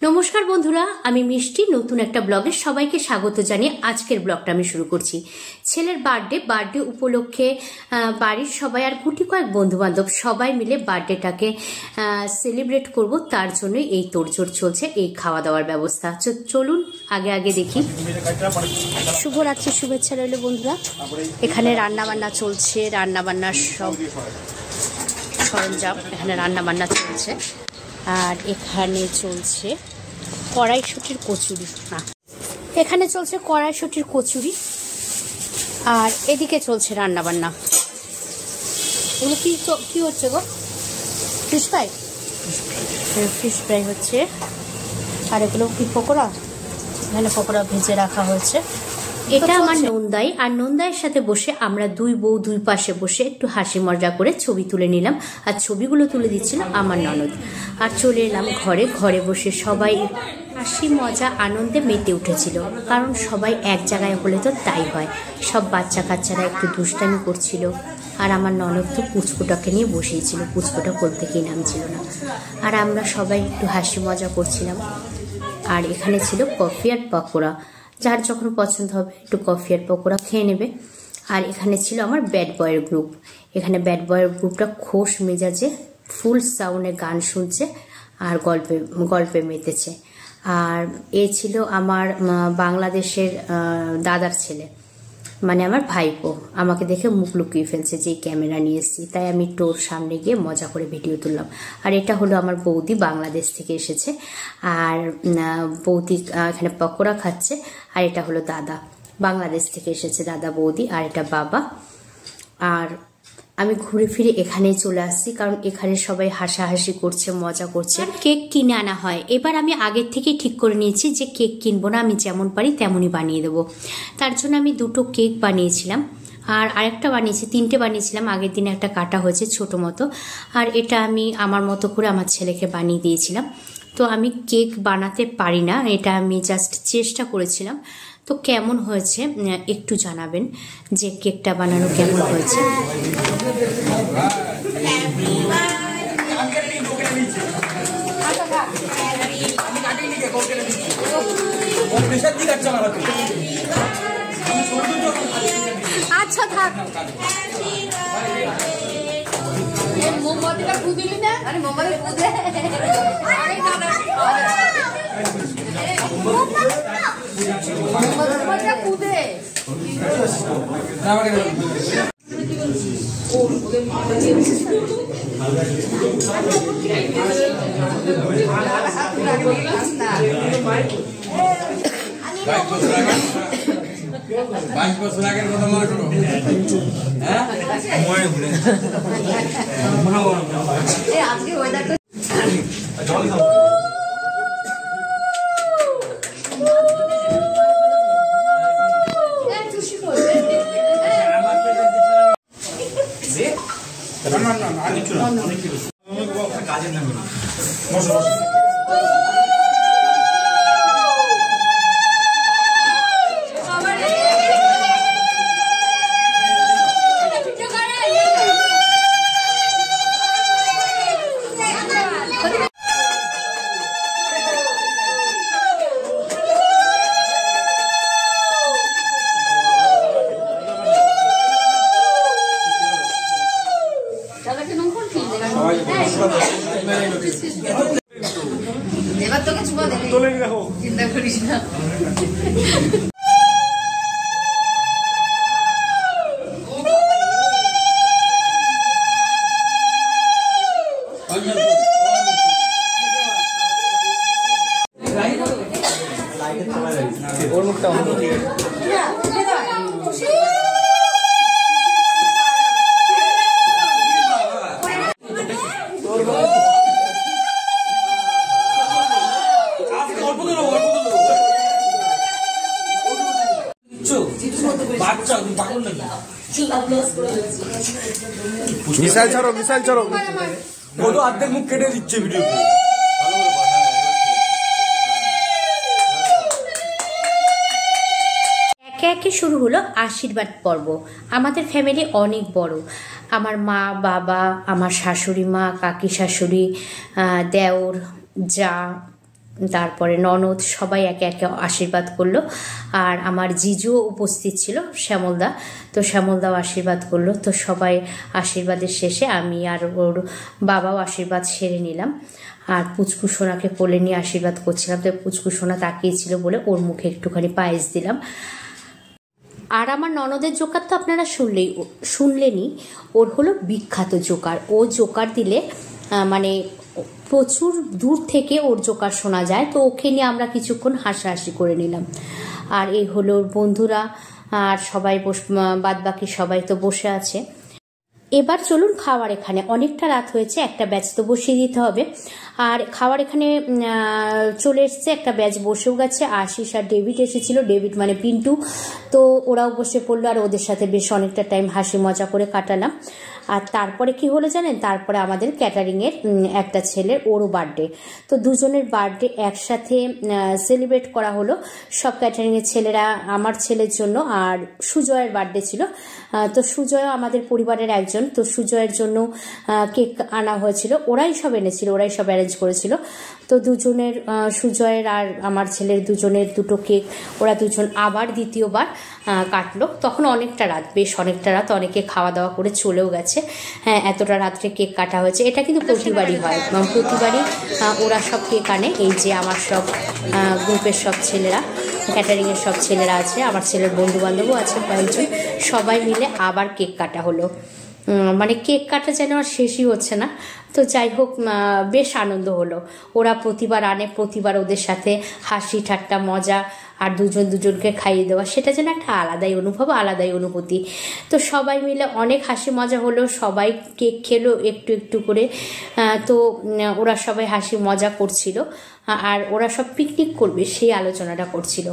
নমস্কার বন্ধুরা, আমি মিষ্টি নতুন একটা ব্লগে সবাইকে স্বাগত জানিয়ে আজকের ব্লগটা আমি শুরু করছি। ছেলের বার্থডে উপলক্ষে বাড়ির সবাই আর গুটি কয়েক বন্ধু বান্ধব সবাই মিলে বার্থডেটাকে সেলিব্রেট করব, তার জন্য এই তোড়জোড় চলছে, এই খাওয়া দাওয়ার ব্যবস্থা। চলুন আগে দেখি। শুভরাত্রি, শুভেচ্ছা রইল বন্ধুরা। এখানে রান্নাবান্না চলছে, রান্নাবান্নার সব সরঞ্জাম, এখানে রান্নাবান্না চলছে। আর এখানে চলছে কড়াইশুঁটির কচুরি, এখানে চলছে কড়াইশুঁটির কচুরি, আর এদিকে চলছে রান্নাবান্না। এগুলো কি হচ্ছে গো? ফিশ ফ্রাই হচ্ছে। আর এগুলো কি পকোড়া? এখানে পকোড়া ভেজে রাখা হয়েছে। এটা আমার নন্দাই, আর নন্দাইয়ের সাথে বসে আমরা দুই বউ দুই পাশে বসে একটু হাসি মজা করে ছবি তুলে নিলাম। আর ছবিগুলো তুলে দিচ্ছিল আমার ননদ। আর চলে এলাম ঘরে বসে সবাই হাসি মজা আনন্দে মেতে উঠেছিল, কারণ সবাই এক জায়গায় হলে তো তাই হয়। সব বাচ্চা কাচ্চারা একটু দুষ্টামি করছিল, আর আমার ননদ তো পুচকুটাকে নিয়ে বসিয়েছিল, পুচকুটা কোল থেকেই নামছিল না। আর আমরা সবাই একটু হাসি মজা করছিলাম। আর এখানে ছিল কফি আর পকোড়া, যার যখন পছন্দ হবে একটু কফি আর পকোড়া খেয়ে নেবে। আর এখানে ছিল আমার ব্যাড বয়ের গ্রুপ। এখানে ব্যাড বয়ের গ্রুপটা খোশ মেজাজে ফুল সাউন্ডে গান শুনছে আর গল্পে মেতেছে। আর এ ছিল আমার বাংলাদেশের দাদার ছেলে, মানে আমার ভাইপো। আমাকে দেখে মুখ লুকিয়ে ফেলছে যে ক্যামেরা নিয়ে এসেছি, তাই আমি টোর সামনে গিয়ে মজা করে ভিডিও তুললাম। আর এটা হলো আমার বৌদি, বাংলাদেশ থেকে এসেছে। আর বৌদি এখানে পকোড়া খাচ্ছে। আর এটা হলো দাদা, বাংলাদেশ থেকে এসেছে দাদা বৌদি। আর এটা বাবা। আর আমি ঘুরে ফিরে এখানেই চলে আসছি, কারণ এখানে সবাই হাসাহাসি করছে, মজা করছে। কেক কিনে আনা হয়। এবার আমি আগের থেকেই ঠিক করে নিয়েছি যে কেক কিনবো না, আমি যেমন পারি তেমনই বানিয়ে দেবো। তার জন্য আমি দুটো কেক বানিয়েছিলাম, আর আরেকটা বানিয়েছি, তিনটে বানিয়েছিলাম। আগের দিনে একটা কাটা হয়েছে ছোট মতো, আর এটা আমি আমার মতো করে আমার ছেলেকে বানিয়ে দিয়েছিলাম। তো আমি কেক বানাতে পারি না, এটা আমি জাস্ট চেষ্টা করেছিলাম। তো কেমন হয়েছে একটু জানাবেন যে কেকটা বানানো কেমন হয়েছে। আচ্ছা থাক, মোমবাতিটা ফুদিলি না? আরে মোমবাতি ফুদে। মোমবাতিটা ফুদে। বাইশ বছর আগের কথা মনে করো। আজকে ওয়েদারটা কাজের না এবার তোকে চুমা দেবে, চিন্তা করিস না। ওর মুখটা মিসাইল ছাড়ো ও তো অর্ধেক মুখ কেটে দিচ্ছে ভিডিওতে। একে একে শুরু হলো আশীর্বাদ পর্ব। আমাদের ফ্যামিলি অনেক বড়, আমার মা বাবা, আমার শাশুড়ি মা, কাকি শাশুড়ি, দেওর, যা, তারপরে ননদ সবাই একে একে আশীর্বাদ করলো। আর আমার জিজুও উপস্থিত ছিল, শ্যামলদা, তো শ্যামলদাও আশীর্বাদ করলো। তো সবাই আশীর্বাদের শেষে আমি আর ওর বাবাও আশীর্বাদ সেরে নিলাম। আর পুচকু সোনাকে কোলে নিয়ে আশীর্বাদ করছিলাম, তো পুচকু সোনা তাকিয়েছিল বলে ওর মুখে একটুখানি পায়েস দিলাম। আর আমার ননদের জোকার তো আপনারা শুনলেনই, ওর হলো বিখ্যাত জোকার। ও জোকার দিলে মানে প্রচুর দূর থেকে ওর জোকার শোনা যায়। তো ওকে নিয়ে আমরা কিছুক্ষণ হাসাহাসি করে নিলাম। আর এই হলো ওর বন্ধুরা, আর সবাই বাদ বাকি সবাই তো বসে আছে। এবার চলুন খাওয়ার এখানে, অনেকটা রাত হয়েছে, একটা ব্যাচ তো বসিয়ে দিতে হবে। আর খাওয়ার এখানে চলে এসছে, একটা ব্যাচ বসেও গেছে। আশিস আর ডেভিড এসেছিল, ডেভিড মানে পিন্টু, তো ওরাও বসে পড়লো। আর ওদের সাথে বেশ অনেকটা টাইম হাসি মজা করে কাটালাম। আর তারপরে কি হলো জানেন, তারপরে আমাদের ক্যাটারিংয়ের একটা ছেলের, ওরও বার্থডে, তো দুজনের বার্থডে একসাথে সেলিব্রেট করা হলো। সব ক্যাটারিংয়ের ছেলেরা, আমার ছেলের জন্য, আর সুজয়ের বার্থডে ছিল, তো সুজয়ও আমাদের পরিবারের একজন, তো সুজয়ের জন্য কেক আনা হয়েছিল। ওরাই সব এনেছিল, ওরাই সব অ্যারেঞ্জ করেছিল। তো দুজনের, সুজয়ের আর আমার ছেলের দুজনের দুটো কেক ওরা দুজন আবার দ্বিতীয়বার কাটলো। তখন অনেকটা রাত, বেশ অনেকটা রাত, অনেকে খাওয়া দাওয়া করে চলেও গেছে। হ্যাঁ, এতটা রাত্রে কেক কাটা হয়েছে। এটা কিন্তু প্রতিবারই হয়, প্রতিবারই ওরা সব কেক আনে। এই যে আমার সব গ্রুপের সব ছেলেরা, ক্যাটারিংয়ের সব ছেলেরা আছে, আমার ছেলের বন্ধু বান্ধবও আছে কয়েকজন, সবাই মিলে আবার কেক কাটা হলো। মানে কেক কাটা যেন আর শেষই হচ্ছে না। তো যাই হোক, বেশ আনন্দ হলো। ওরা প্রতিবার আনে, প্রতিবার ওদের সাথে হাসি ঠাট্টা মজা, আর দুজনকে খাইয়ে দেওয়া, সেটা যেন একটা আলাদাই অনুভব, আলাদাই অনুভূতি। তো সবাই মিলে অনেক হাসি মজা হলো, সবাই কেক খেলো একটু একটু করে। তো ওরা সবাই হাসি মজা করছিল, আর ওরা সব পিকনিক করবে সেই আলোচনাটা করছিল।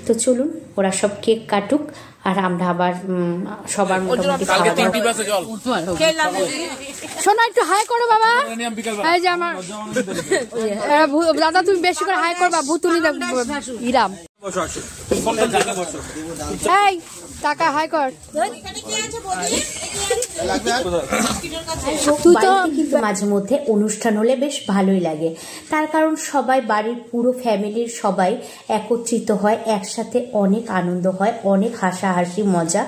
তো চলুন ওরা সব কেক কাটুক, আর আমরা আবার সবার মোটামুটি শোনো, একটু হাই করো বাবা। এই যে আমার দাদা, তুমি বেশি করে হাই করবা, ভুতুনি ইরাম। এই টাকা হাই কর। কিন্তু মাঝে মধ্যে অনুষ্ঠান হলে বেশ ভালোই লাগে, তার কারণ সবাই, বাড়ির পুরো ফ্যামিলির সবাই একত্রিত হয়, একসাথে অনেক আনন্দ হয়, অনেক হাসাহাসি মজা,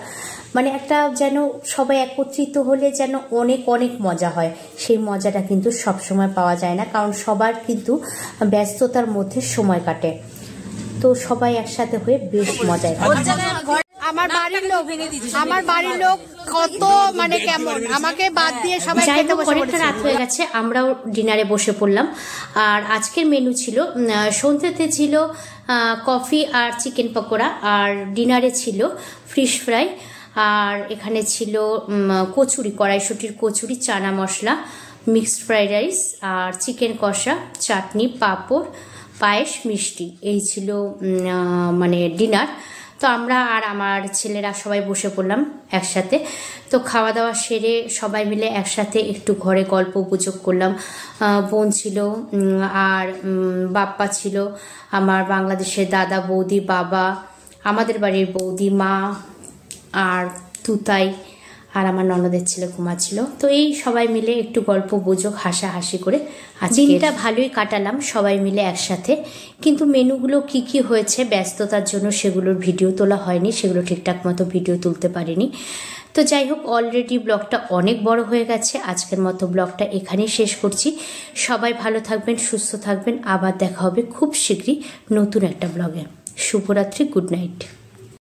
মানে একটা যেন সবাই একত্রিত হলে যেন অনেক অনেক মজা হয়। সেই মজাটা কিন্তু সবসময় পাওয়া যায় না, কারণ সবার কিন্তু ব্যস্ততার মধ্যে সময় কাটে। তো সবাই একসাথে হয়ে বেশ মজায় হয়। আমার বাড়ির লোক কত মানে কেমন, আমাকে বাদ দিয়ে সবাই খেতে বসে পড়েছে। রাত হয়ে গেছে, আমরাও ডিনারে বসে পড়লাম। আর আজকের মেনু ছিল, সন্ধ্যেতে ছিল কফি আর চিকেন পকোড়া, আর ডিনারে ছিল ফিশ ফ্রাই, আর এখানে ছিল কচুরি, কড়াইশুটির kachori, chana masala, mixed fried rice, আর চিকেন কষা, চাটনি, পাঁপড়, পায়েস, মিষ্টি। এই ছিল মানে ডিনার। তো আমরা আর আমার ছেলেরা সবাই বসে পড়লাম একসাথে। তো খাওয়া দাওয়া সেরে সবাই মিলে একসাথে একটু ঘরে গল্প গুজব করলাম। বোন ছিল, আর বাপ্পা ছিল, আমার বাংলাদেশের দাদা, বৌদি, বাবা, আমাদের বাড়ির বৌদি, মা, আর তুতাই, আর আমার ননদের ছেলে ঘুমাচ্ছিল। তো এই সবাই মিলে একটু গল্প গুজব হাসাহাসি করে দিনটা ভালোই কাটালাম সবাই মিলে একসাথে। কিন্তু মেনুগুলো কি কি হয়েছে ব্যস্ততার জন্য সেগুলোর ভিডিও তোলা হয়নি, সেগুলো ঠিকঠাক মতো ভিডিও তুলতে পারিনি। তো যাই হোক, অলরেডি ব্লগটা অনেক বড় হয়ে গেছে। আজকের মতো ব্লগটা এখানেই শেষ করছি। সবাই ভালো থাকবেন, সুস্থ থাকবেন। আবার দেখা হবে খুব শীঘ্রই নতুন একটা ব্লগে। শুভরাত্রি, গুড নাইট।